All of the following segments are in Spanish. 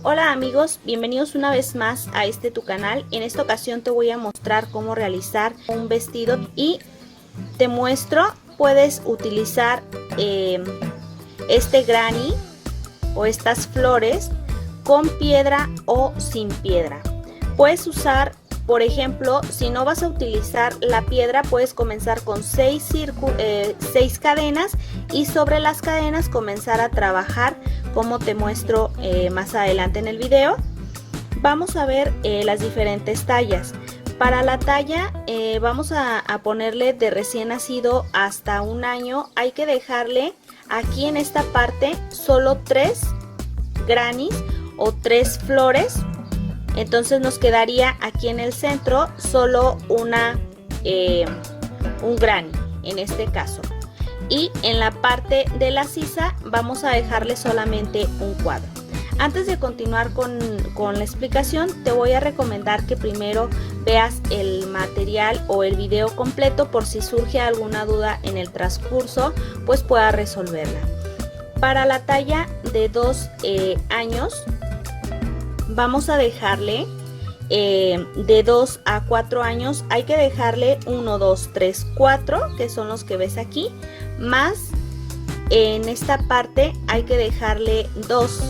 Hola amigos, bienvenidos una vez más a tu canal. En esta ocasión te voy a mostrar cómo realizar un vestido y te muestro, puedes utilizar este granny o estas flores con piedra o sin piedra. Puedes usar, por ejemplo, si no vas a utilizar la piedra, puedes comenzar con 6 cadenas y sobre las cadenas comenzar a trabajar como te muestro más adelante en el video. Vamos a ver las diferentes tallas. Para la talla vamos a ponerle de recién nacido hasta 1 año. Hay que dejarle aquí en esta parte solo 3 grannies o 3 flores. Entonces nos quedaría aquí en el centro solo un granny en este caso. Y en la parte de la sisa vamos a dejarle solamente un cuadro. Antes de continuar con la explicación, te voy a recomendar que primero veas el material o el video completo por si surge alguna duda en el transcurso, pues puedas resolverla. Para la talla de 2 años vamos a dejarle de 2 a 4 años, hay que dejarle 1, 2, 3, 4, que son los que ves aquí, más en esta parte hay que dejarle dos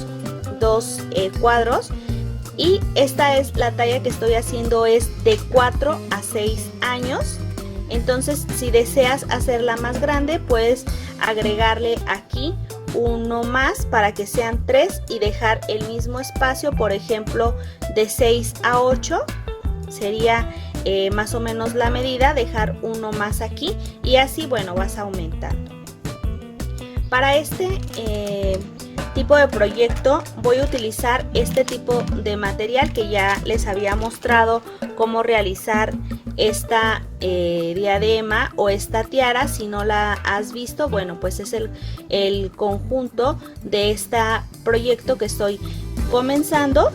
cuadros. Y esta es la talla que estoy haciendo, es de 4 a 6 años. Entonces si deseas hacerla más grande, puedes agregarle aquí uno más para que sean 3 y dejar el mismo espacio. Por ejemplo, de 6 a 8 sería más o menos la medida, dejar uno más aquí y así, bueno, vas aumentando. Para este tipo de proyecto voy a utilizar este tipo de material que ya les había mostrado cómo realizar esta diadema o esta tiara. Si no la has visto, bueno, pues es el conjunto de este proyecto que estoy comenzando.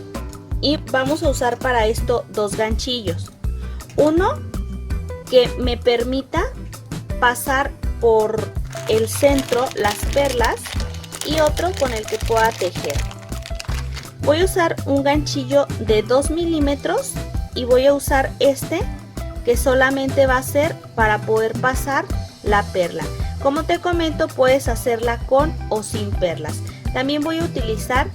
Y vamos a usar para esto 2 ganchillos, uno que me permita pasar por el centro las perlas y otro con el que pueda tejer. Voy a usar un ganchillo de 2 milímetros y voy a usar este que solamente va a ser para poder pasar la perla. Como te comento, puedes hacerla con o sin perlas. También voy a utilizar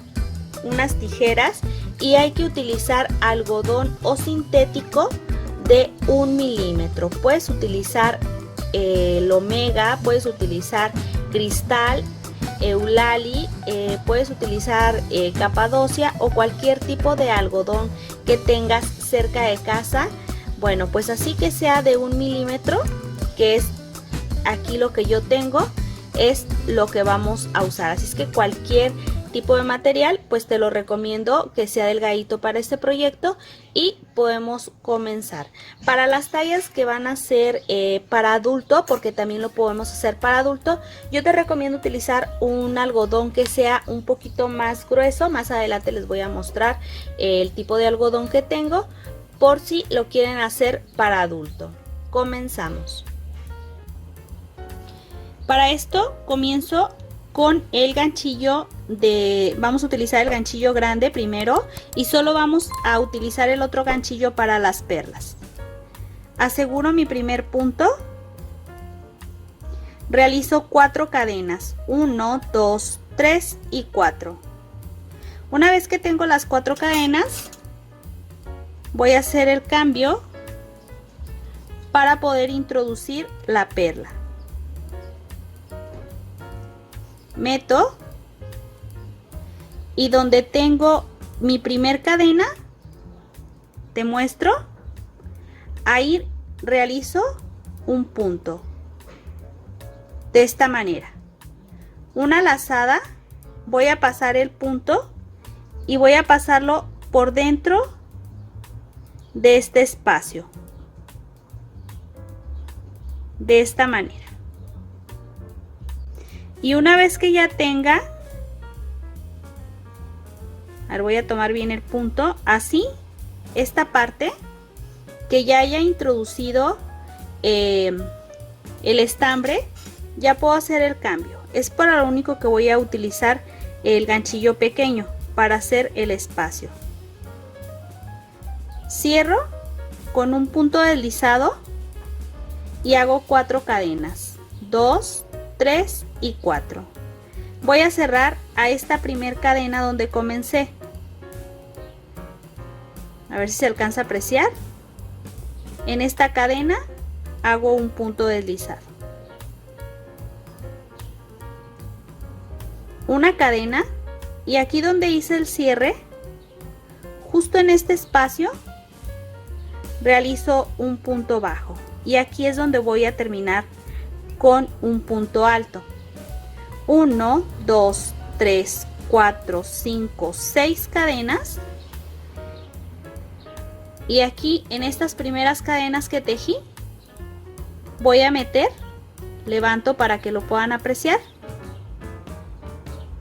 unas tijeras y hay que utilizar algodón o sintético de 1 milímetro. Puedes utilizar el omega, puedes utilizar cristal, eulali, puedes utilizar capadocia o cualquier tipo de algodón que tengas cerca de casa. Bueno, pues así que sea de 1 milímetro, que es aquí lo que yo tengo, es lo que vamos a usar. Así es que cualquier tipo de material, pues te lo recomiendo que sea delgadito para este proyecto y podemos comenzar. Para las tallas que van a ser para adulto, porque también lo podemos hacer para adulto, yo te recomiendo utilizar un algodón que sea un poquito más grueso. Más adelante les voy a mostrar el tipo de algodón que tengo por si lo quieren hacer para adulto. Comenzamos. Para esto comienzo con el ganchillo vamos a utilizar el ganchillo grande primero y solo vamos a utilizar el otro ganchillo para las perlas. Aseguro mi primer punto, realizo 4 cadenas, 1, 2, 3 y 4. Una vez que tengo las 4 cadenas, voy a hacer el cambio para poder introducir la perla. Meto y donde tengo mi primer cadena, te muestro, ahí realizo un punto de esta manera, una lazada. Voy a pasar el punto y voy a pasarlo por dentro de este espacio de esta manera. Y una vez que ya tenga, voy a tomar bien el punto, así, esta parte que ya haya introducido el estambre, ya puedo hacer el cambio. Es para lo único que voy a utilizar el ganchillo pequeño. para hacer el espacio. Cierro con un punto deslizado y hago 4 cadenas, 2, 3 y 4. Voy a cerrar a esta primer cadena donde comencé. A ver si se alcanza a apreciar. En esta cadena hago un punto deslizado, una cadena, y aquí donde hice el cierre, justo en este espacio realizo un punto bajo, y aquí es donde voy a terminar con un punto alto. 1, 2, 3, 4, 5, 6 cadenas, y aquí en estas primeras cadenas que tejí voy a meter, levanto para que lo puedan apreciar,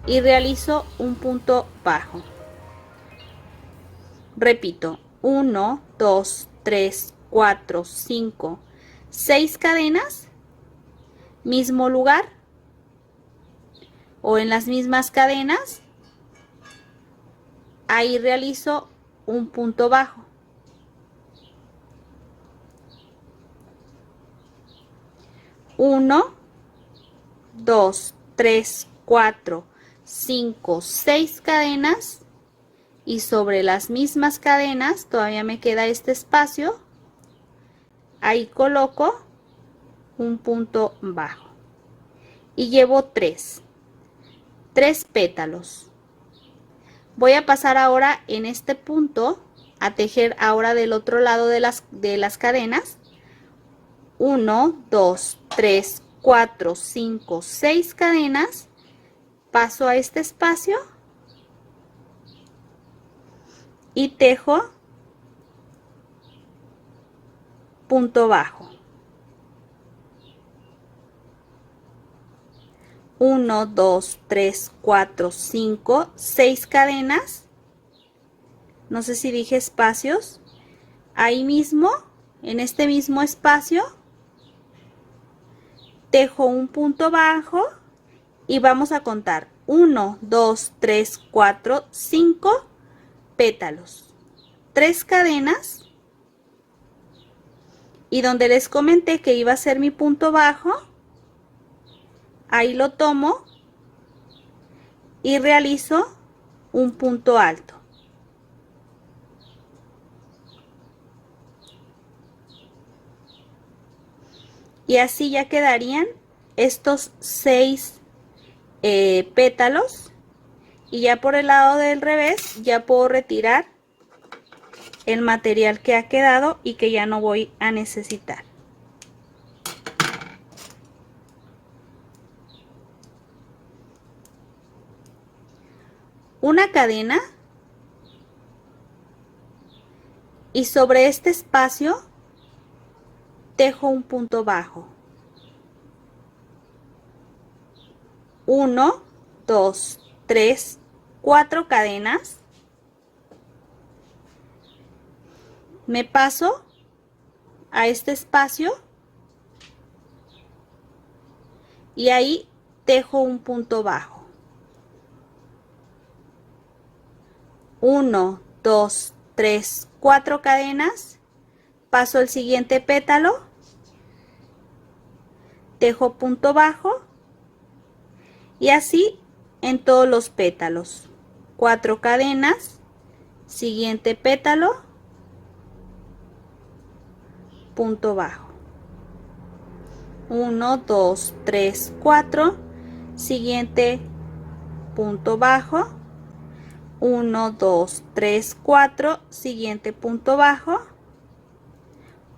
y realizo un punto bajo. Repito, 1, 2, 3, 4, 5, 6 cadenas, mismo lugar o en las mismas cadenas, ahí realizo un punto bajo. Uno, 2, 3, 4, 5, 6 cadenas, y sobre las mismas cadenas todavía me queda este espacio, ahí coloco un punto bajo y llevo 3 pétalos. Voy a pasar ahora en este punto a tejer ahora del otro lado de las cadenas. 1, 2, 3, 4, 5, 6 cadenas, paso a este espacio y tejo punto bajo. 1, 2, 3, 4, 5, 6 cadenas, no sé si dije espacios, ahí mismo, en este mismo espacio, tejo un punto bajo y vamos a contar 1, 2, 3, 4, 5 pétalos, 3 cadenas, y donde les comenté que iba a ser mi punto bajo, ahí lo tomo y realizo un punto alto. Y así ya quedarían estos 6 pétalos, y ya por el lado del revés ya puedo retirar el material que ha quedado y que ya no voy a necesitar. Una cadena, y sobre este espacio tejo un punto bajo. 1, 2, 3, 4 cadenas. Me paso a este espacio y ahí tejo un punto bajo. 1, 2, 3, 4 cadenas. Paso el siguiente pétalo, tejo punto bajo, y así en todos los pétalos. 4 cadenas, siguiente pétalo, punto bajo. 1, 2, 3, 4, siguiente punto bajo. 1, 2, 3, 4, siguiente punto bajo.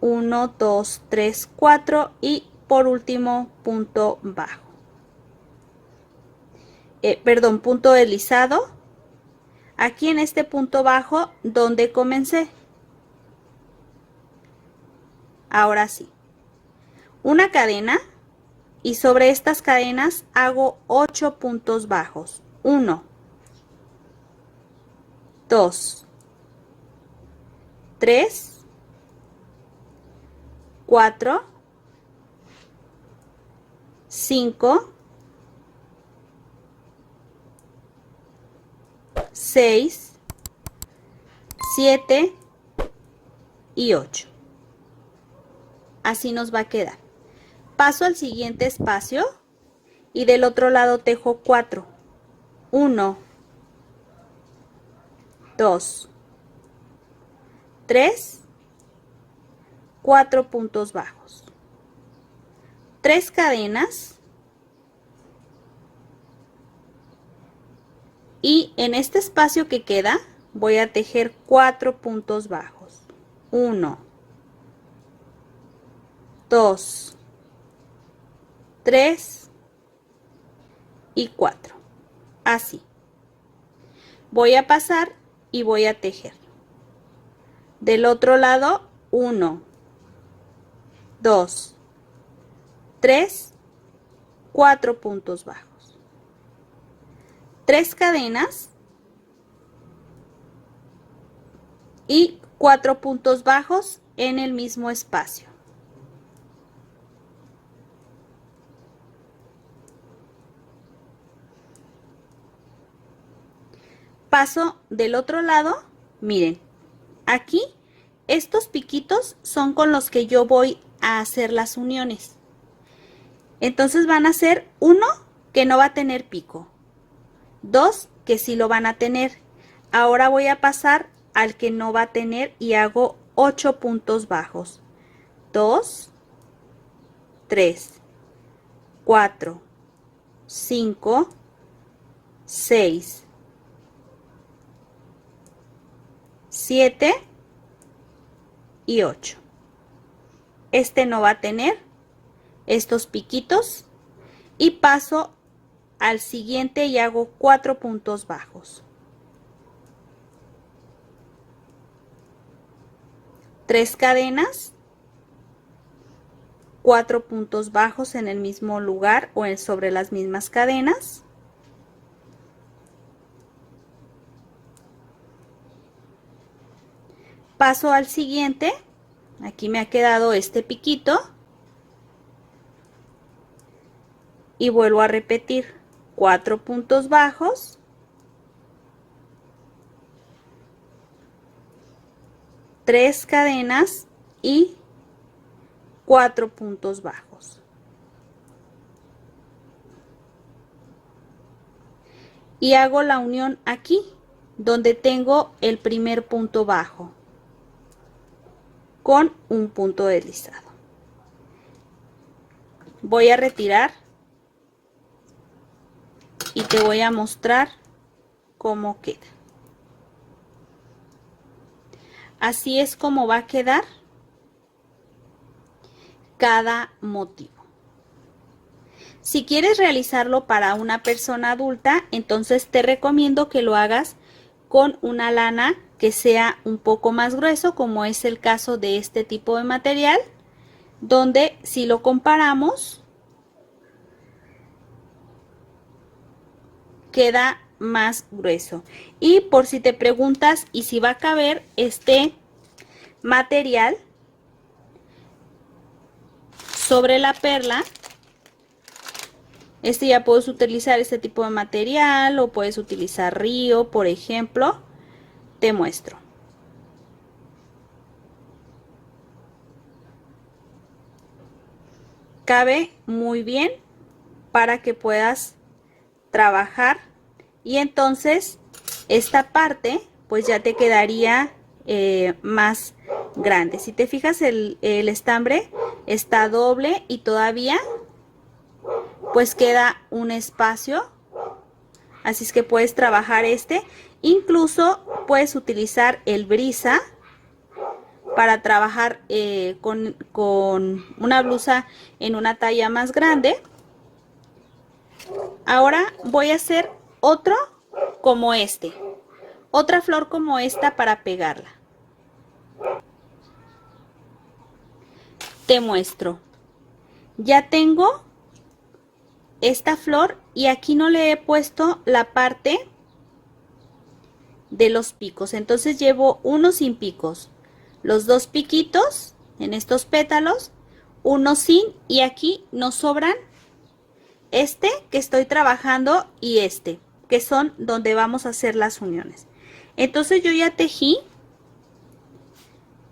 1, 2, 3, 4 y por último punto bajo. Perdón, punto deslizado. Aquí en este punto bajo donde comencé. Ahora sí. Una cadena, y sobre estas cadenas hago 8 puntos bajos. 1, 2, 3, 4, 5, 6, 7 y 8. Así nos va a quedar. Paso al siguiente espacio y del otro lado tejo 4. 1, 2, 3, 4 puntos bajos. 3 cadenas. Y en este espacio que queda voy a tejer 4 puntos bajos. 1, 2, 3 y 4. Así. Voy a pasar y voy a tejer. Del otro lado, 1, 2, 3, 4 puntos bajos. 3 cadenas y 4 puntos bajos en el mismo espacio. Paso del otro lado, miren, aquí estos piquitos son con los que yo voy a hacer las uniones. Entonces van a ser uno que no va a tener pico, 2 que sí lo van a tener. Ahora voy a pasar al que no va a tener y hago 8 puntos bajos. 2, 3, 4, 5, 6, 7 y 8. Este no va a tener estos piquitos y paso al siguiente y hago 4 puntos bajos. 3 cadenas, 4 puntos bajos en el mismo lugar o sobre las mismas cadenas. Paso al siguiente, aquí me ha quedado este piquito y vuelvo a repetir 4 puntos bajos, 3 cadenas y 4 puntos bajos. Y hago la unión aquí, donde tengo el primer punto bajo, con un punto deslizado. Voy a retirar y te voy a mostrar cómo queda. Así es como va a quedar cada motivo. Si quieres realizarlo para una persona adulta, entonces te recomiendo que lo hagas con una lana que sea un poco más grueso, como es el caso de este tipo de material, donde si lo comparamos, queda más grueso. Y por si te preguntas, ¿y si va a caber este material sobre la perla? Ya puedes utilizar este tipo de material o puedes utilizar río, por ejemplo. Te muestro. Cabe muy bien para que puedas trabajar y entonces esta parte pues ya te quedaría más grande. Si te fijas, el estambre está doble y todavía pues queda un espacio, así es que puedes trabajar incluso puedes utilizar el brisa para trabajar con una blusa en una talla más grande. Ahora voy a hacer otro como otra flor como esta para pegarla. Te muestro. Ya tengo esta flor y aquí no le he puesto la parte de los picos, entonces llevo uno sin picos, los dos piquitos en estos pétalos, uno sin, y aquí nos sobran este que estoy trabajando y este. que son donde vamos a hacer las uniones. Entonces yo ya tejí,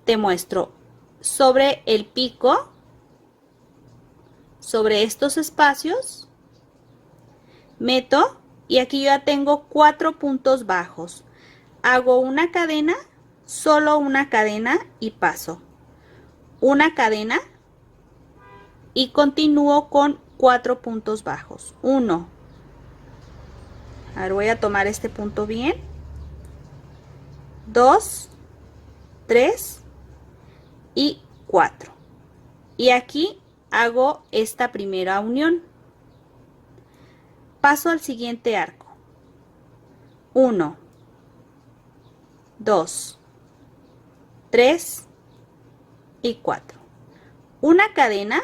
te muestro, sobre el pico, sobre estos espacios, meto y aquí yo ya tengo 4 puntos bajos. Hago una cadena, solo una cadena y paso. Una cadena y continúo con 4 puntos bajos. 1. A ver, voy a tomar este punto bien. 2, 3 y 4. Y aquí hago esta primera unión. Paso al siguiente arco. 1, 2, 3 y 4. Una cadena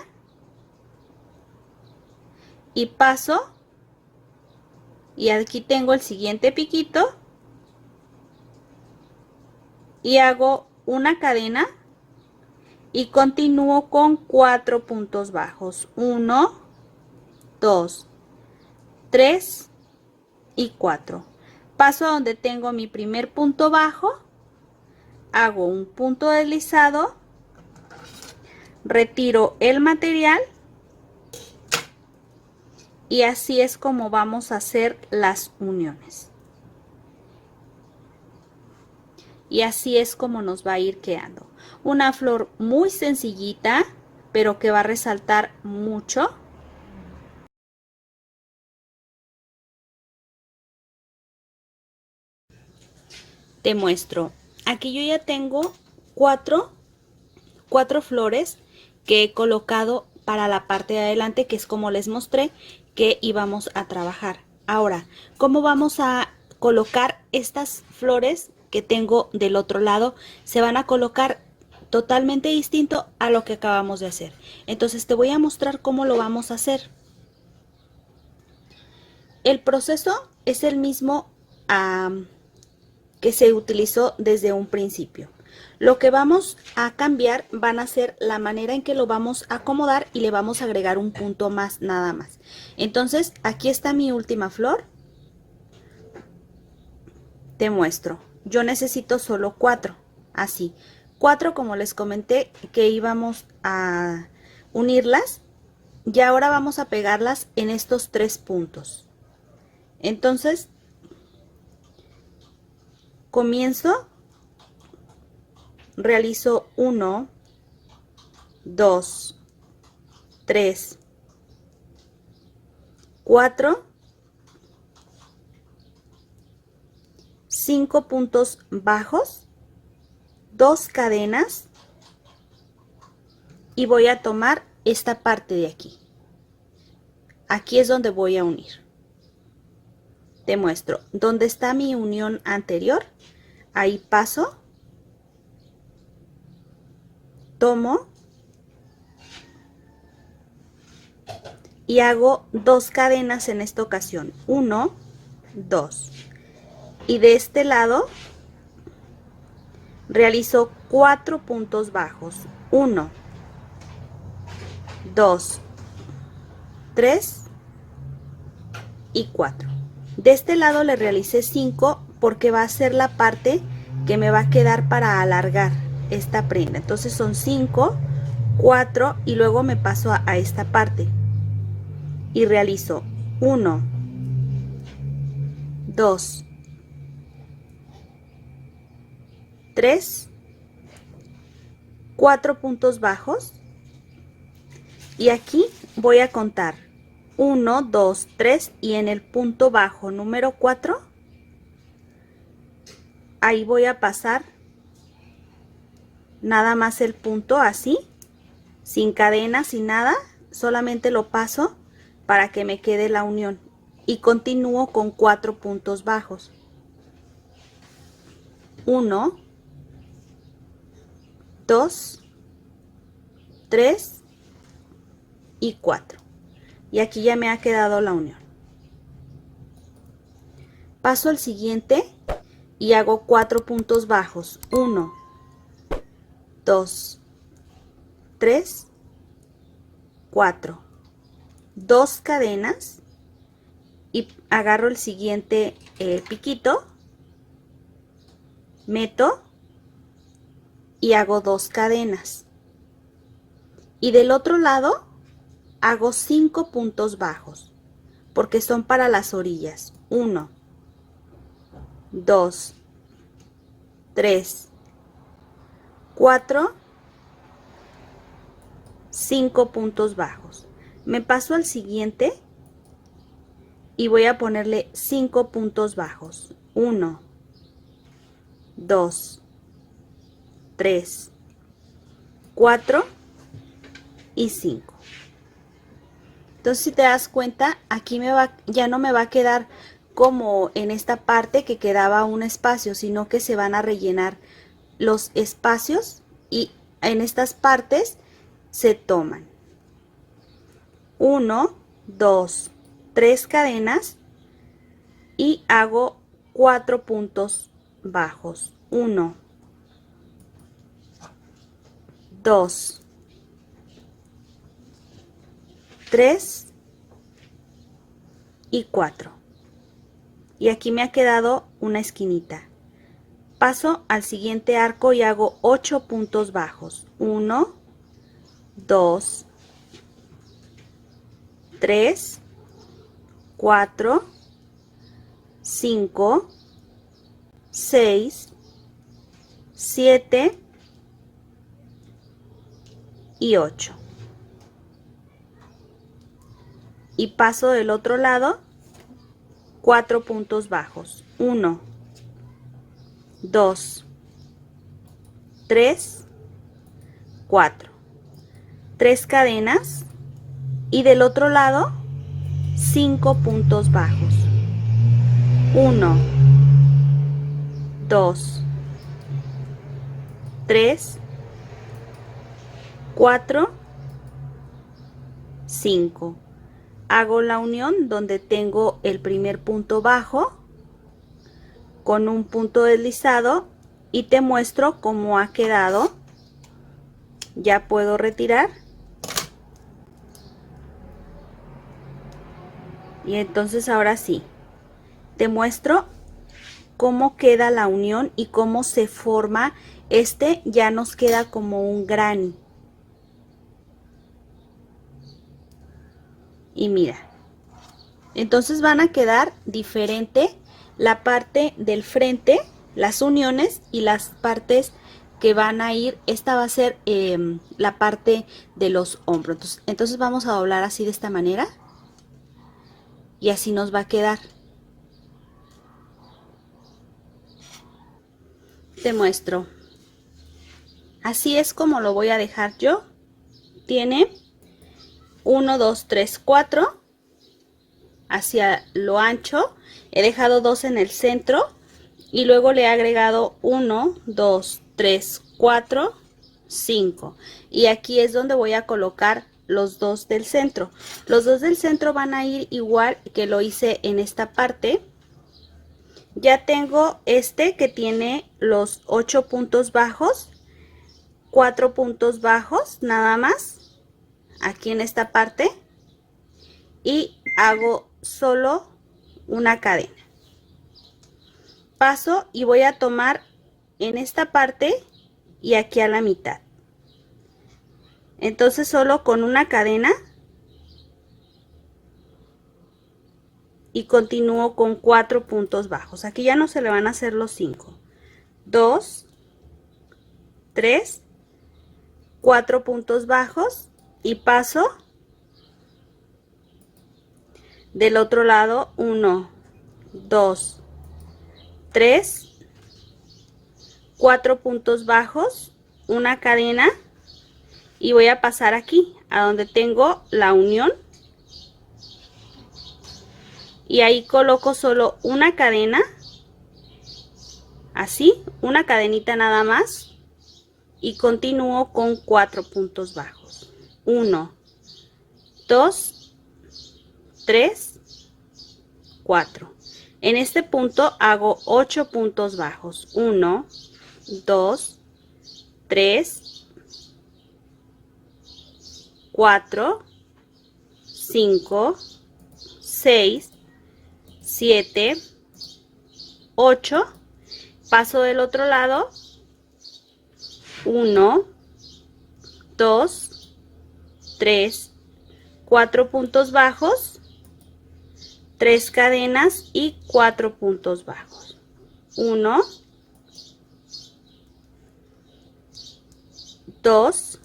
y paso, y aquí tengo el siguiente piquito y hago una cadena y continúo con 4 puntos bajos. 1, 2, 3 y 4. Paso a donde tengo mi primer punto bajo, hago un punto deslizado, retiro el material y así es como vamos a hacer las uniones. Y así es como nos va a ir quedando. Una flor muy sencillita, pero que va a resaltar mucho. Te muestro. Aquí yo ya tengo cuatro flores que he colocado para la parte de adelante, que es como les mostré que íbamos a trabajar. Ahora, ¿cómo vamos a colocar estas flores que tengo del otro lado? Se van a colocar totalmente distinto a lo que acabamos de hacer. Entonces te voy a mostrar cómo lo vamos a hacer. El proceso es el mismo que se utilizó desde un principio. Lo que vamos a cambiar van a ser la manera en que lo vamos a acomodar y le vamos a agregar un punto más, nada más. Entonces, aquí está mi última flor. Te muestro. Yo necesito solo 4, así. 4 como les comenté que íbamos a unirlas. Y ahora vamos a pegarlas en estos 3 puntos. Entonces, comienzo, realizo 1, 2, 3, 4, 5 puntos bajos, 2 cadenas y voy a tomar esta parte de aquí. Aquí es donde voy a unir. Te muestro. Donde está mi unión anterior, ahí paso, tomo y hago 2 cadenas en esta ocasión. 1, 2. Y de este lado realizo 4 puntos bajos. 1, 2, 3 y 4. De este lado le realicé 5 porque va a ser la parte que me va a quedar para alargar esta prenda. Entonces son 5, 4 y luego me paso a esta parte y realizo 1, 2, 3, 4 puntos bajos y aquí voy a contar 1, 2, 3 y en el punto bajo número 4 ahí voy a pasar nada más el punto así, sin cadena, sin nada, solamente lo paso para que me quede la unión y continúo con 4 puntos bajos. 1, 2, 3 y 4. Y aquí ya me ha quedado la unión. Paso al siguiente y hago 4 puntos bajos. 1, 2, 3, 4. 2 cadenas y agarro el siguiente piquito, meto y hago 2 cadenas. Y del otro lado hago 5 puntos bajos, porque son para las orillas. 1, 2, 3, 4, 5 puntos bajos. Me paso al siguiente y voy a ponerle 5 puntos bajos. 1, 2, 3, 4 y 5. Entonces, si te das cuenta, aquí ya no me va a quedar como en esta parte que quedaba un espacio, sino que se van a rellenar los espacios y en estas partes se toman 1, 2, 3 cadenas y hago 4 puntos bajos. 1, 2, 3 y 4. Y aquí me ha quedado una esquinita. Paso al siguiente arco y hago 8 puntos bajos. 1, 2, 3, 4, 5, 6, 7 y 8. Y paso del otro lado 4 puntos bajos. 1, 2, 3, 4. 3 cadenas y del otro lado 5 puntos bajos. 1, 2, 3, 4, 5. Hago la unión donde tengo el primer punto bajo con un punto deslizado y te muestro cómo ha quedado. Ya puedo retirar. Y entonces ahora sí, te muestro cómo queda la unión y cómo se forma. Ya nos queda como un granny. Y mira, entonces van a quedar diferente la parte del frente, las uniones y las partes que van a ir. Esta va a ser la parte de los hombros. Entonces vamos a doblar así de esta manera y así nos va a quedar. Te muestro. Así es como lo voy a dejar yo. Tiene 1, 2, 3, 4 hacia lo ancho. He dejado 2 en el centro y luego le he agregado 1, 2, 3, 4, 5. Y aquí es donde voy a colocar los 2 del centro. Los 2 del centro van a ir igual que lo hice en esta parte. Ya tengo que tiene los 8 puntos bajos, 4 puntos bajos nada más aquí en esta parte y hago solo una cadena. Paso y voy a tomar en esta parte y aquí a la mitad. Entonces solo con una cadena y continúo con 4 puntos bajos. Aquí ya no se le van a hacer los 5. 2, 3, 4 puntos bajos y paso del otro lado. 1, 2, 3, 4 puntos bajos, una cadena y voy a pasar aquí a donde tengo la unión y ahí coloco solo una cadena, así, una cadenita nada más y continúo con 4 puntos bajos. 1, 2, 3, 4. En este punto hago 8 puntos bajos. 1, 2, 3, 4, 5, 6, 7, 8, paso del otro lado, 1, 2, 3, 4 puntos bajos, 3 cadenas y 4 puntos bajos. 1, 2,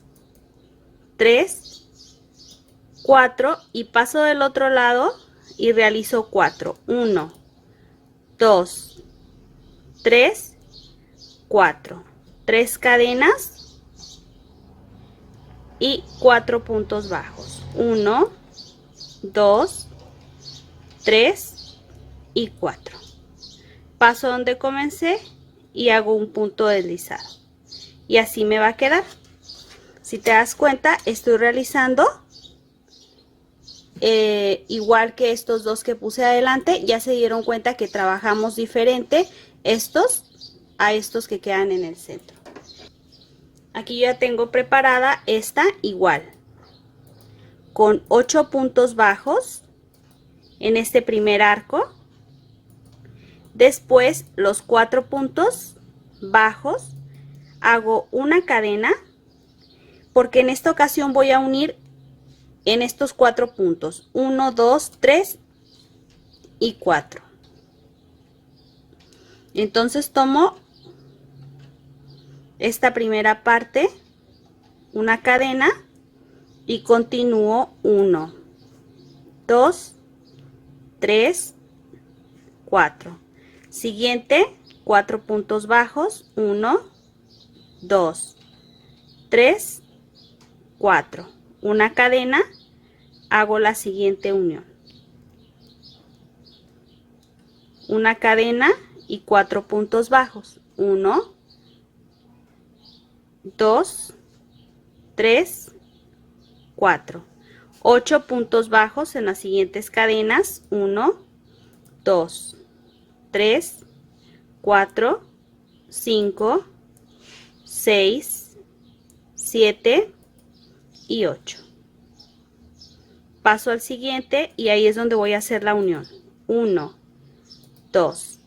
3, 4 y paso del otro lado y realizo 4. 1, 2, 3, 4. 3 cadenas y 4 puntos bajos. 1, 2, 3 y 4. Paso donde comencé y hago un punto deslizado. Y así me va a quedar. Si te das cuenta, estoy realizando igual que estos dos que puse adelante. Ya se dieron cuenta que trabajamos diferente estos a estos que quedan en el centro. Aquí ya tengo preparada esta igual, con 8 puntos bajos en este primer arco. Después los 4 puntos bajos, hago una cadena, porque en esta ocasión voy a unir en estos 4 puntos, 1, 2, 3 y 4. Entonces tomo esta primera parte, una cadena, y continúo 1, 2, 3, 4. Siguiente, 4 puntos bajos, 1, 2, 3, 4. Una cadena, hago la siguiente unión. Una cadena y 4 puntos bajos, 1, 2, 3, 4. 8 puntos bajos en las siguientes cadenas, 1, 2, 3, 4, 5, 6, 7 y 8. Paso al siguiente y ahí es donde voy a hacer la unión. 1, 2,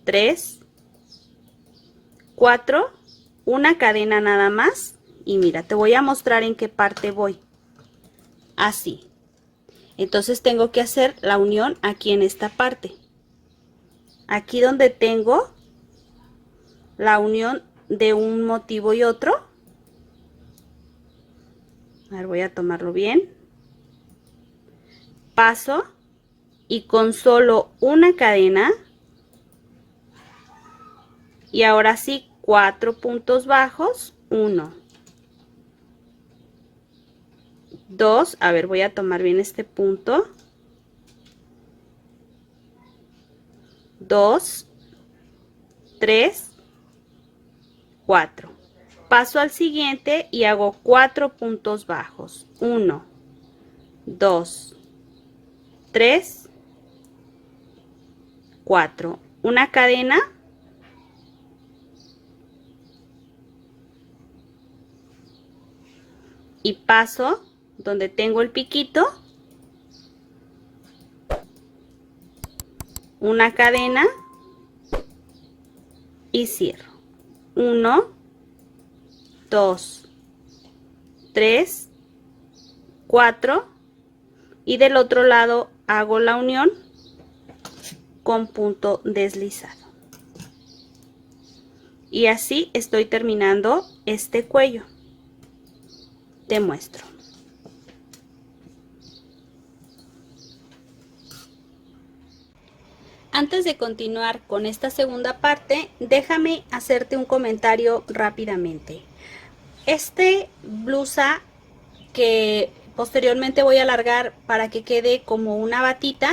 3, 4, una cadena nada más. Y mira, te voy a mostrar en qué parte voy. Así. Entonces tengo que hacer la unión aquí en esta parte. Aquí donde tengo la unión de un motivo y otro. A ver, voy a tomarlo bien. Paso y con solo una cadena. Y ahora sí, 4 puntos bajos. 1, 2, a ver, voy a tomar bien este punto. 2, 3, 4. Paso al siguiente y hago 4 puntos bajos. 1, 2, 3, 4. Una cadena. Y paso donde tengo el piquito, una cadena y cierro. 1, 2, 3, 4 y del otro lado hago la unión con punto deslizado. Y así estoy terminando este cuello. Te muestro. Antes de continuar con esta segunda parte, déjame hacerte un comentario rápidamente. Blusa que posteriormente voy a alargar para que quede como una batita,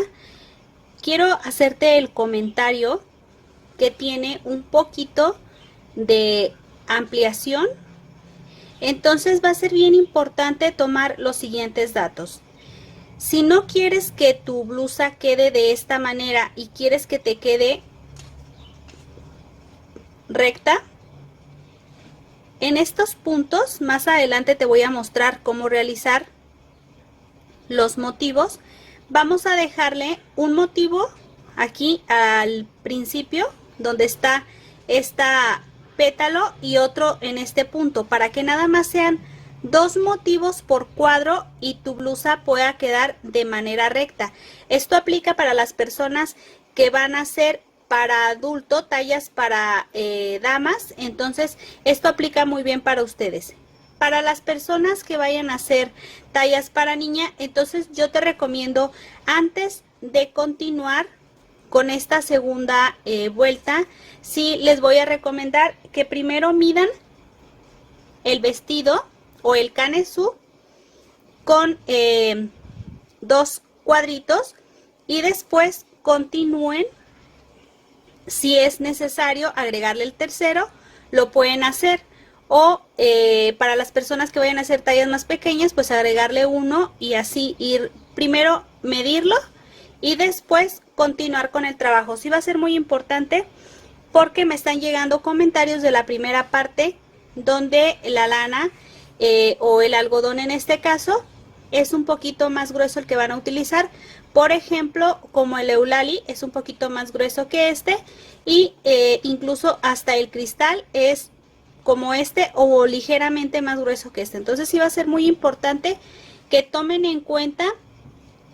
quiero hacerte el comentario que tiene un poquito de ampliación. Entonces va a ser bien importante tomar los siguientes datos. Si no quieres que tu blusa quede de esta manera y quieres que te quede recta, en estos puntos más adelante te voy a mostrar cómo realizar los motivos vamos a dejarle un motivo aquí al principio donde está esta pétalo y otro en este punto, para que nada más sean 2 motivos por cuadro y tu blusa pueda quedar de manera recta. Esto aplica para las personas que van a hacer para adulto, tallas para damas, entonces esto aplica muy bien para ustedes. Para las personas que vayan a hacer tallas para niña, entonces yo te recomiendo, antes de continuar con esta segunda vuelta, sí les voy a recomendar que primero midan el vestido o el canesú con 2 cuadritos y después continúen. Si es necesario agregarle el tercero, lo pueden hacer. O para las personas que vayan a hacer tallas más pequeñas, pues agregarle uno y así ir, primero medirlo y después continuar con el trabajo. Sí va a ser muy importante porque me están llegando comentarios de la primera parte donde la lana o el algodón en este caso es un poquito más grueso el que van a utilizar. Por ejemplo, como el Eulali es un poquito más grueso que este y incluso hasta el cristal es como este o ligeramente más grueso que este. Entonces sí va a ser muy importante que tomen en cuenta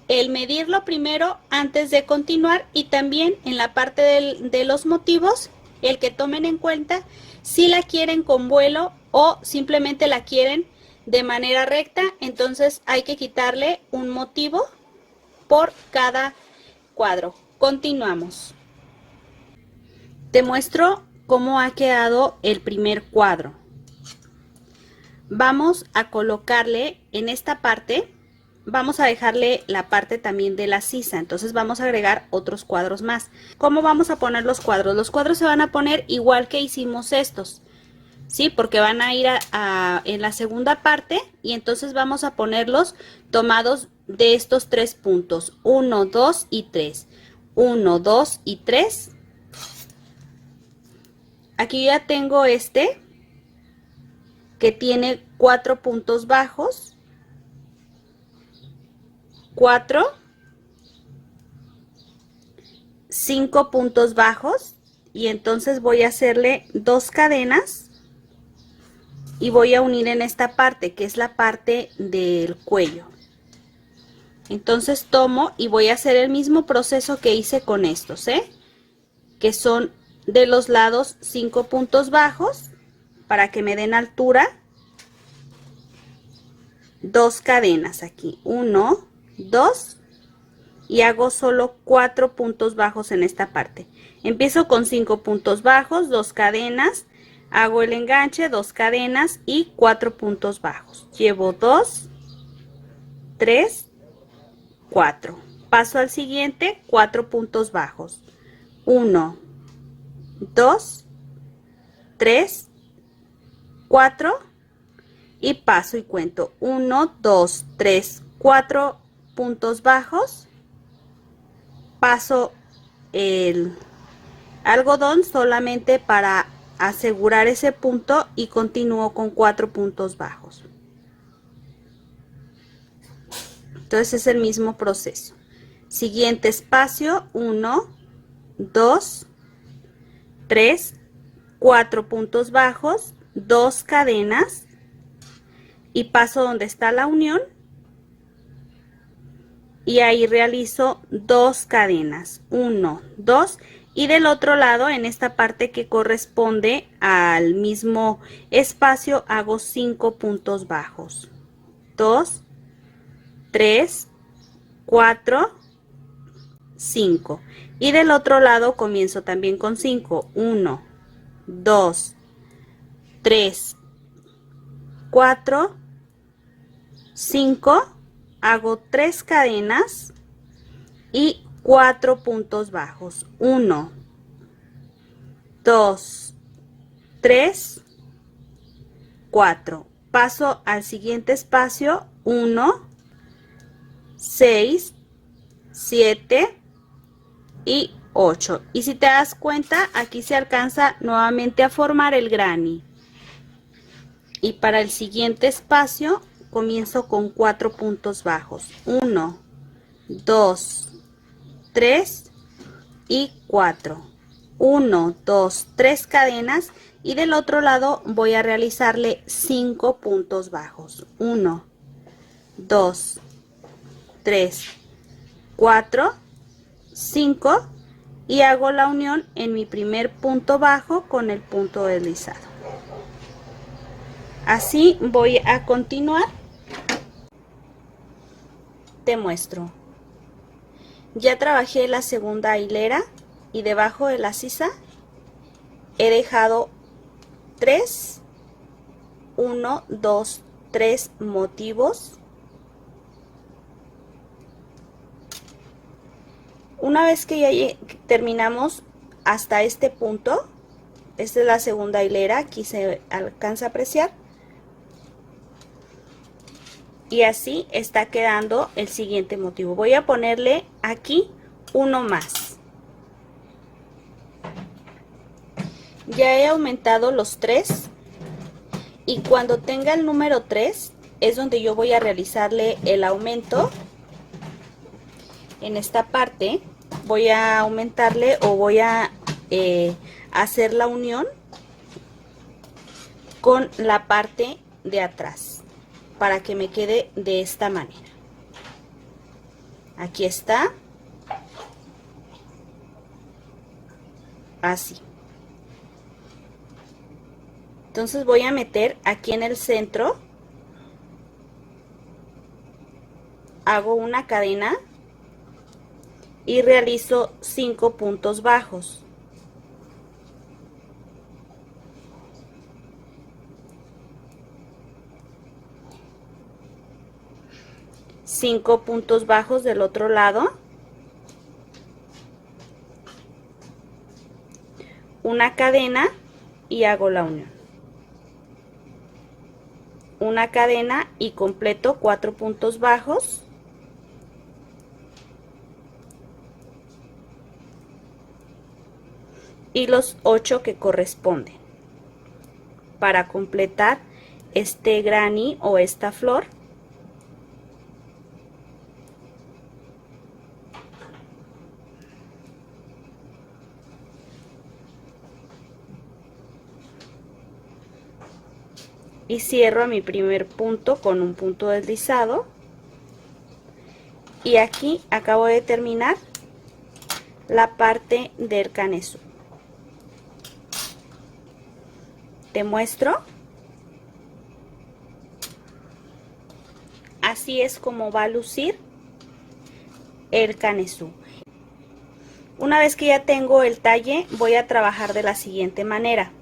el medirlo primero antes de continuar, y también en la parte de los motivos, el que tomen en cuenta si la quieren con vuelo o simplemente la quieren de manera recta. Entonces hay que quitarle un motivo por cada cuadro. Continuamos. Te muestro cómo ha quedado el primer cuadro. Vamos a colocarle en esta parte, vamos a dejarle la parte también de la sisa, entonces vamos a agregar otros cuadros más. ¿Cómo vamos a poner los cuadros? Los cuadros se van a poner igual que hicimos estos, ¿sí? Porque van a ir en la segunda parte y entonces vamos a ponerlos tomados de estos 3 puntos, 1, 2 y 3, 1, 2 y 3. Aquí ya tengo este que tiene 4 puntos bajos, 4, 5 puntos bajos, y entonces voy a hacerle 2 cadenas y voy a unir en esta parte que es la parte del cuello. Entonces tomo y voy a hacer el mismo proceso que hice con estos, que son de los lados 5 puntos bajos para que me den altura, 2 cadenas aquí, 1, 2, y hago solo 4 puntos bajos en esta parte. Empiezo con 5 puntos bajos, 2 cadenas, hago el enganche, 2 cadenas y 4 puntos bajos. Llevo 2, 3, 4. Paso al siguiente, 4 puntos bajos. 1, 2, 3, 4 y paso y cuento 1, 2, 3, 4 puntos bajos. Paso el algodón solamente para asegurar ese punto y continúo con 4 puntos bajos. Entonces es el mismo proceso. Siguiente espacio, 1, 2, 3, 4 puntos bajos, 2 cadenas y paso donde está la unión y ahí realizo 2 cadenas, 1, 2, y del otro lado en esta parte que corresponde al mismo espacio hago 5 puntos bajos, 2, 3, 4, 5, y del otro lado comienzo también con 5, 1, 2, 3, 4, 5, hago 3 cadenas y 4 puntos bajos, 1, 2, 3, 4, paso al siguiente espacio, 1, 6, 7 y 8, y si te das cuenta aquí se alcanza nuevamente a formar el granny. Y para el siguiente espacio comienzo con 4 puntos bajos, 1, 2, 3 y 4. 1, 2, 3 cadenas y del otro lado voy a realizarle 5 puntos bajos. 1, 2, 3, 4, 5 y hago la unión en mi primer punto bajo con el punto deslizado. Así voy a continuar. Te muestro. Ya trabajé la segunda hilera y debajo de la sisa he dejado 3, 1, 2, 3 motivos. Una vez que ya terminamos hasta este punto, esta es la segunda hilera, aquí se alcanza a apreciar. Y así está quedando el siguiente motivo. Voy a ponerle aquí uno más. Ya he aumentado los 3 y cuando tenga el número 3 es donde yo voy a realizarle el aumento. En esta parte voy a aumentarle o voy a hacer la unión con la parte de atrás para que me quede de esta manera. Aquí está. Así. Entonces voy a meter aquí en el centro, hago una cadena y realizo 5 puntos bajos. Cinco puntos bajos del otro lado, una cadena y hago la unión, una cadena y completo 4 puntos bajos, y los 8 que corresponden para completar este granny o esta flor. Y cierro a mi primer punto con un punto deslizado y aquí acabo de terminar la parte del canesú. Te muestro. Así es como va a lucir el canesú. Una vez que ya tengo el talle, voy a trabajar de la siguiente manera.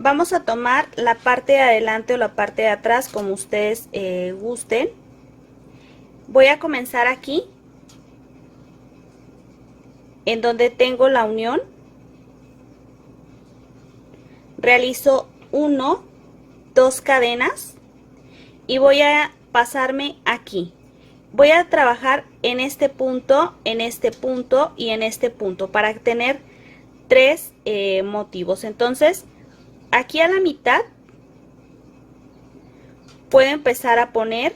Vamos a tomar la parte de adelante o la parte de atrás, como ustedes gusten. Voy a comenzar aquí, en donde tengo la unión. Realizo 1, 2 cadenas y voy a pasarme aquí. Voy a trabajar en este punto y en este punto para tener 3 motivos. Entonces, aquí a la mitad puedo empezar a poner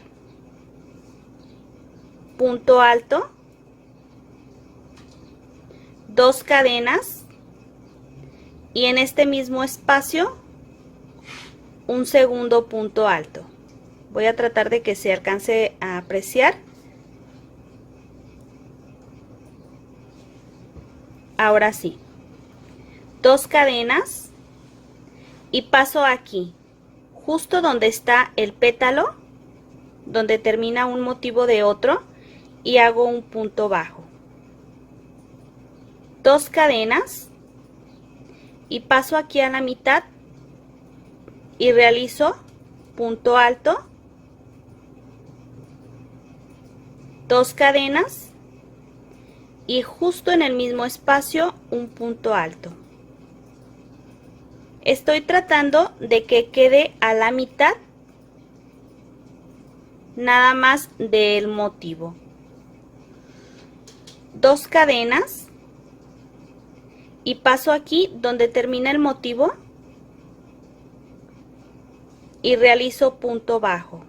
punto alto, 2 cadenas y en este mismo espacio un segundo punto alto. Voy a tratar de que se alcance a apreciar. Ahora sí, 2 cadenas y paso aquí, justo donde está el pétalo, donde termina un motivo de otro, y hago un punto bajo. 2 cadenas y paso aquí a la mitad y realizo punto alto, 2 cadenas y justo en el mismo espacio un punto alto. Estoy tratando de que quede a la mitad nada más del motivo. 2 cadenas y paso aquí donde termina el motivo y realizo punto bajo,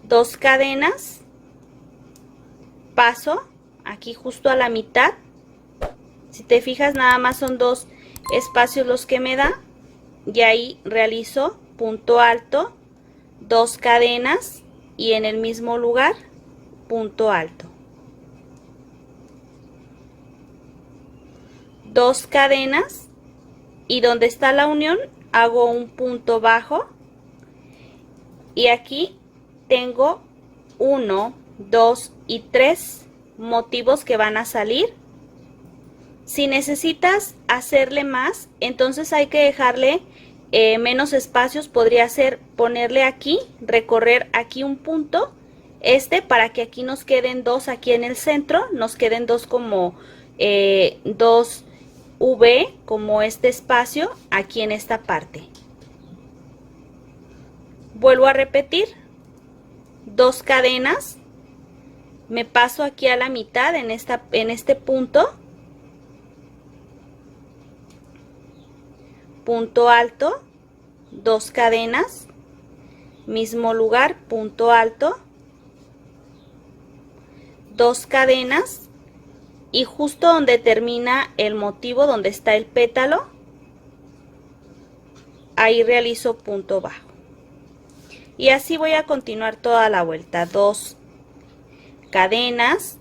2 cadenas, paso aquí justo a la mitad. Si te fijas, nada más son 2 espacios los que me da, y ahí realizo punto alto, 2 cadenas y en el mismo lugar punto alto, 2 cadenas, y donde está la unión hago un punto bajo, y aquí tengo 1, 2 y 3 motivos que van a salir. Si necesitas hacerle más, entonces hay que dejarle menos espacios. Podría ser ponerle aquí, recorrer aquí un punto, para que aquí nos queden 2 aquí en el centro, nos queden 2 como 2 V, como este espacio aquí en esta parte. Vuelvo a repetir, 2 cadenas, me paso aquí a la mitad en este punto, punto alto, 2 cadenas, mismo lugar, punto alto, 2 cadenas, y justo donde termina el motivo, donde está el pétalo, ahí realizo punto bajo. Y así voy a continuar toda la vuelta. 2 cadenas,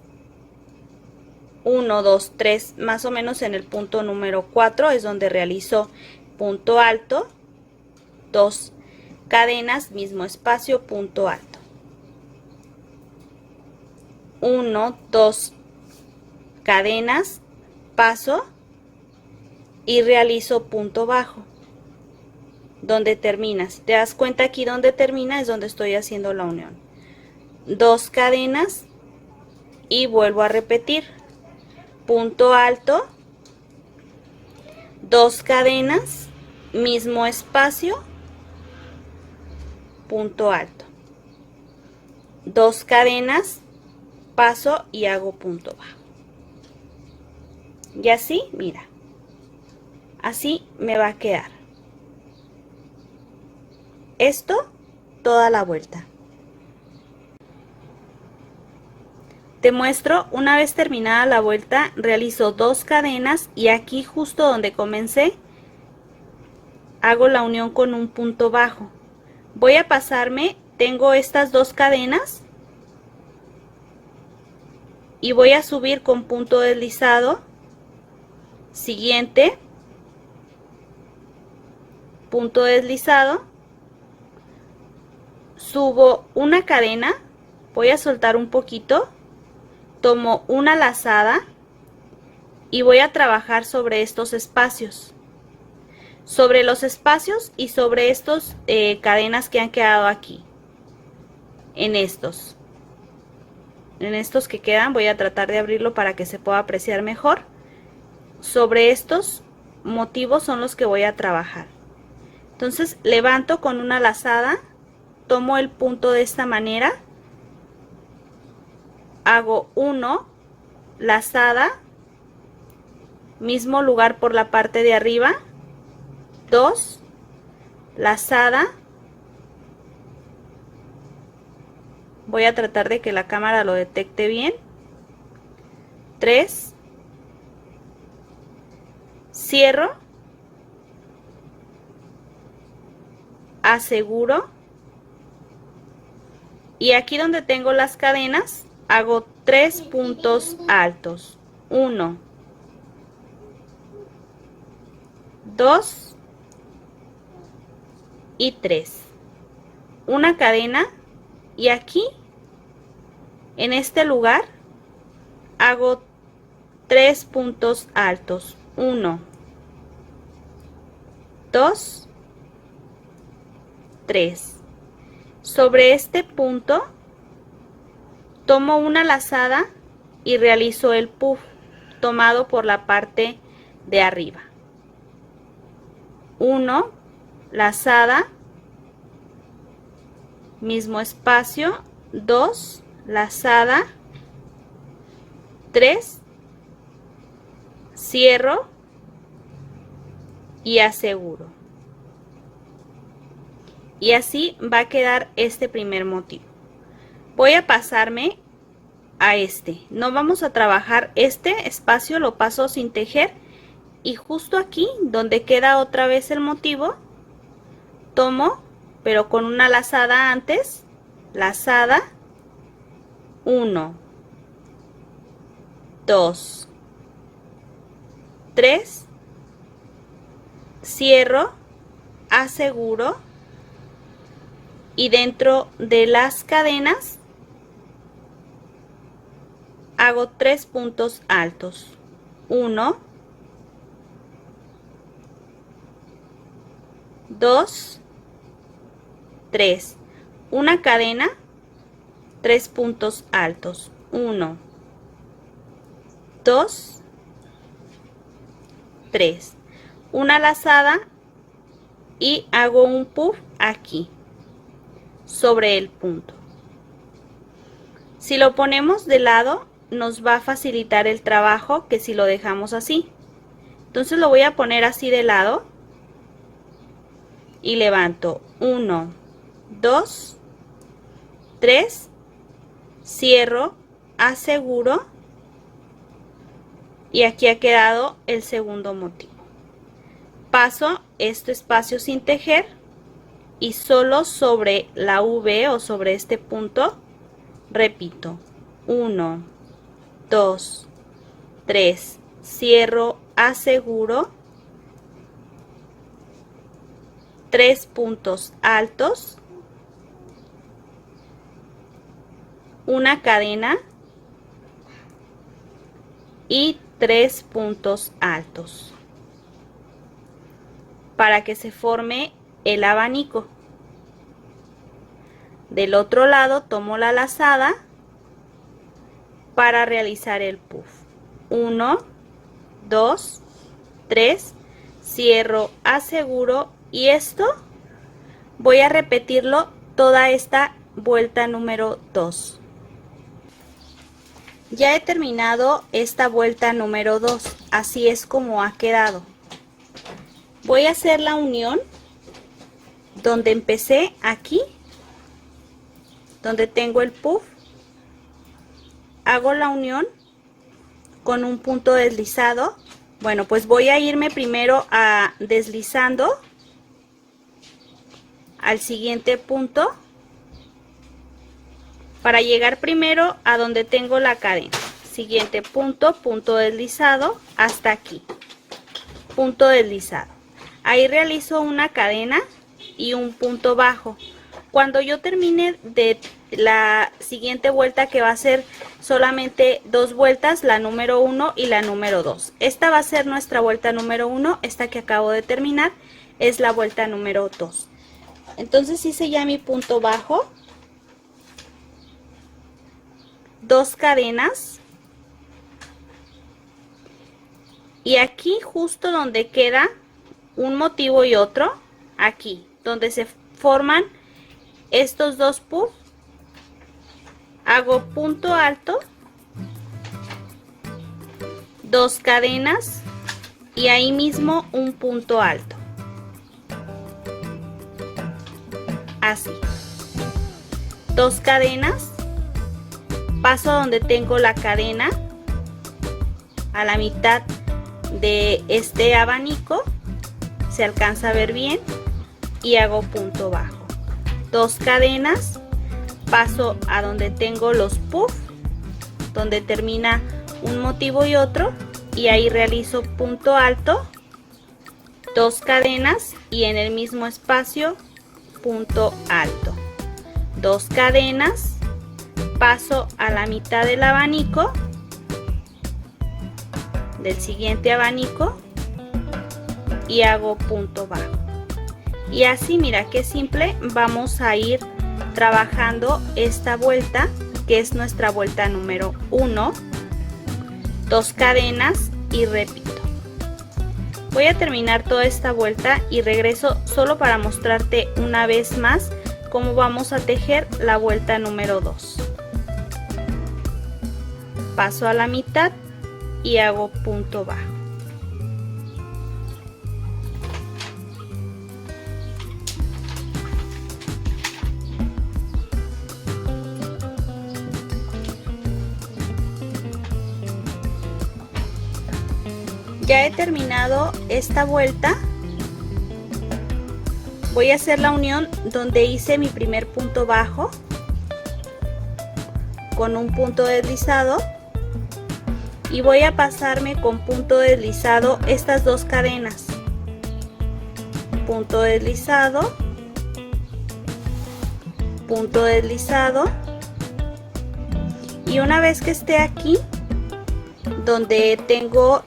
1, 2, 3, más o menos en el punto número 4 es donde realizo punto alto, 2 cadenas, mismo espacio, punto alto, 1, 2 cadenas, paso y realizo punto bajo donde termina. Si te das cuenta, aquí donde termina es donde estoy haciendo la unión. 2 cadenas y vuelvo a repetir, punto alto, 2 cadenas, mismo espacio, punto alto, 2 cadenas, paso y hago punto bajo. Y así, mira, así me va a quedar esto toda la vuelta. Te muestro, una vez terminada la vuelta, realizo 2 cadenas y aquí justo donde comencé hago la unión con un punto bajo. Voy a pasarme, tengo estas 2 cadenas y voy a subir con punto deslizado, siguiente, punto deslizado, subo una cadena, voy a soltar un poquito, tomo una lazada y voy a trabajar sobre estos espacios, sobre los espacios y sobre estos cadenas que han quedado aquí, en estos que quedan. Voy a tratar de abrirlo para que se pueda apreciar mejor. Sobre estos motivos son los que voy a trabajar. Entonces levanto con una lazada, tomo el punto de esta manera, hago 1, lazada, mismo lugar por la parte de arriba, 2, lazada, voy a tratar de que la cámara lo detecte bien, 3, cierro, aseguro, y aquí donde tengo las cadenas hago 3 puntos altos, 1, 2 y 3, una cadena, y aquí en este lugar hago 3 puntos altos, 1, 2, 3. Sobre este punto tomo una lazada y realizo el puff tomado por la parte de arriba. 1, lazada, mismo espacio, 2, lazada, 3, cierro y aseguro. Y así va a quedar este primer motivo. Voy a pasarme a este. No vamos a trabajar este espacio, lo paso sin tejer. Y justo aquí, donde queda otra vez el motivo, tomo, pero con una lazada antes, lazada, 1, 2, 3, cierro, aseguro y dentro de las cadenas hago 3 puntos altos. 1, 2, 3. Una cadena, 3 puntos altos. 1, 2, 3. Una lazada y hago un puff aquí sobre el punto. Si lo ponemos de lado nos va a facilitar el trabajo que si lo dejamos así. Entonces lo voy a poner así de lado y levanto 1, 2, 3, cierro, aseguro y aquí ha quedado el segundo motivo. Paso este espacio sin tejer y solo sobre la V o sobre este punto repito 1, 2, 3, cierro, aseguro, 3 puntos altos, una cadena y 3 puntos altos para que se forme el abanico. Del otro lado tomo la lazada para realizar el puff. 1, 2, 3, cierro, aseguro y esto voy a repetirlo toda esta vuelta número 2. Ya he terminado esta vuelta número 2, así es como ha quedado. Voy a hacer la unión donde empecé aquí, donde tengo el puff, hago la unión con un punto deslizado. Bueno, pues voy a irme primero deslizando al siguiente punto para llegar primero a donde tengo la cadena. Siguiente punto, punto deslizado hasta aquí, punto deslizado. Ahí realizo una cadena y un punto bajo. Cuando yo termine de la siguiente vuelta, que va a ser solamente 2 vueltas, la número 1 y la número 2. Esta va a ser nuestra vuelta número 1, esta que acabo de terminar es la vuelta número 2. Entonces hice ya mi punto bajo, 2 cadenas y aquí justo donde queda un motivo y otro, aquí donde se forman estos 2 puffs, hago punto alto, 2 cadenas y ahí mismo un punto alto, así, 2 cadenas, paso donde tengo la cadena a la mitad de este abanico, se alcanza a ver bien, y hago punto bajo, 2 cadenas, paso a donde tengo los puffs, donde termina un motivo y otro, y ahí realizo punto alto, 2 cadenas y en el mismo espacio punto alto, 2 cadenas, paso a la mitad del abanico, del siguiente abanico y hago punto bajo. Y así, mira qué simple, vamos a ir trabajando esta vuelta que es nuestra vuelta número 1, 2 cadenas y repito. Voy a terminar toda esta vuelta y regreso solo para mostrarte una vez más cómo vamos a tejer la vuelta número 2. Paso a la mitad y hago punto bajo. Ya he terminado esta vuelta. Voy a hacer la unión donde hice mi primer punto bajo con un punto deslizado y voy a pasarme con punto deslizado estas dos cadenas. Punto deslizado, punto deslizado, y una vez que esté aquí donde tengo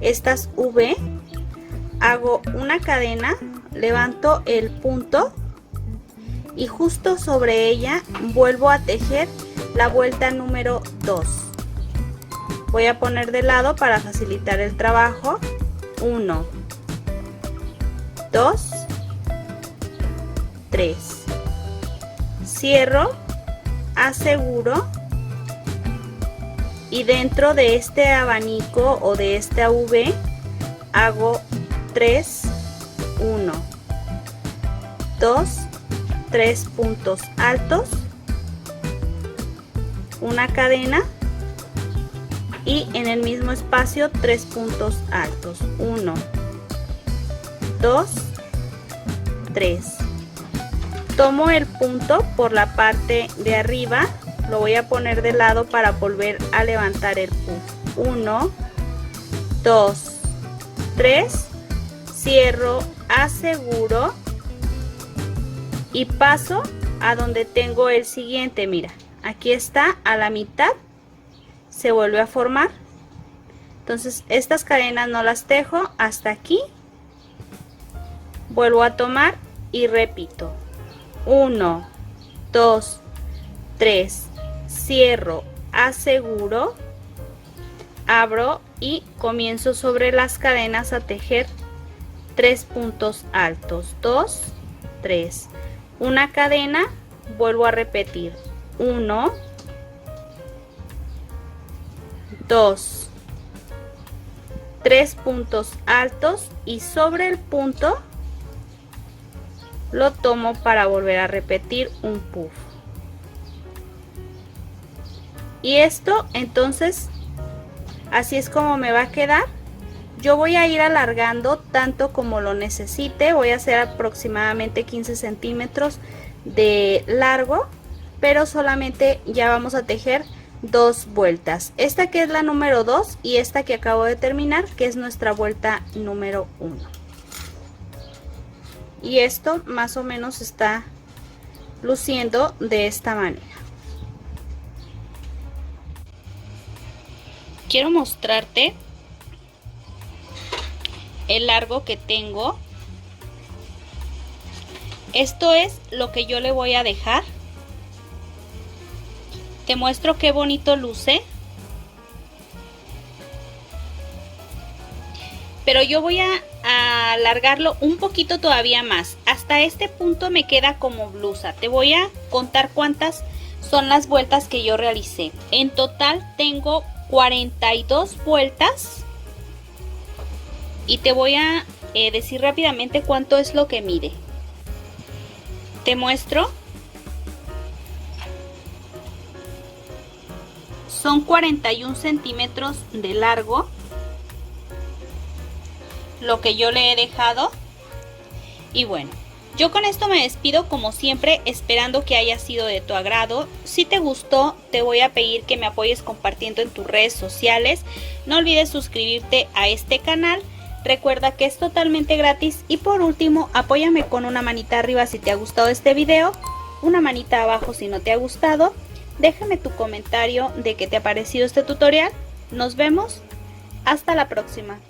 estas V, hago una cadena, levanto el punto y justo sobre ella vuelvo a tejer la vuelta número 2. Voy a poner de lado para facilitar el trabajo. 1, 2, 3. Cierro, aseguro y dentro de este abanico o de esta V hago 3, 1, 2, 3 puntos altos, una cadena y en el mismo espacio 3 puntos altos. 1, 2, 3. Tomo el punto por la parte de arriba, lo voy a poner de lado para volver a levantar el puff. 1, 2, 3, cierro, aseguro y paso a donde tengo el siguiente. Mira, aquí está a la mitad, se vuelve a formar. Entonces estas cadenas no las tejo hasta aquí, vuelvo a tomar y repito. 1, 2, 3, cierro, aseguro, abro y comienzo sobre las cadenas a tejer 3 puntos altos. 2, 3, una cadena, vuelvo a repetir. 1, 2, 3 puntos altos y sobre el punto lo tomo para volver a repetir un puff. Y esto entonces así es como me va a quedar. Yo voy a ir alargando tanto como lo necesite, voy a hacer aproximadamente 15 centímetros de largo, pero solamente ya vamos a tejer 2 vueltas, esta que es la número 2 y esta que acabo de terminar, que es nuestra vuelta número 1. Y esto más o menos está luciendo de esta manera. Quiero mostrarte el largo que tengo. Esto es lo que yo le voy a dejar. Te muestro qué bonito luce. Pero yo voy a alargarlo un poquito todavía más. Hasta este punto me queda como blusa. Te voy a contar cuántas son las vueltas que yo realicé. En total tengo 42 vueltas. Y te voy a decir rápidamente cuánto es lo que mide. Te muestro. Son 41 centímetros de largo lo que yo le he dejado. Y bueno, yo con esto me despido como siempre, esperando que haya sido de tu agrado. Si te gustó, te voy a pedir que me apoyes compartiendo en tus redes sociales. No olvides suscribirte a este canal. Recuerda que es totalmente gratis. Y por último, apóyame con una manita arriba si te ha gustado este video, una manita abajo si no te ha gustado. Déjame tu comentario de qué te ha parecido este tutorial. Nos vemos. Hasta la próxima.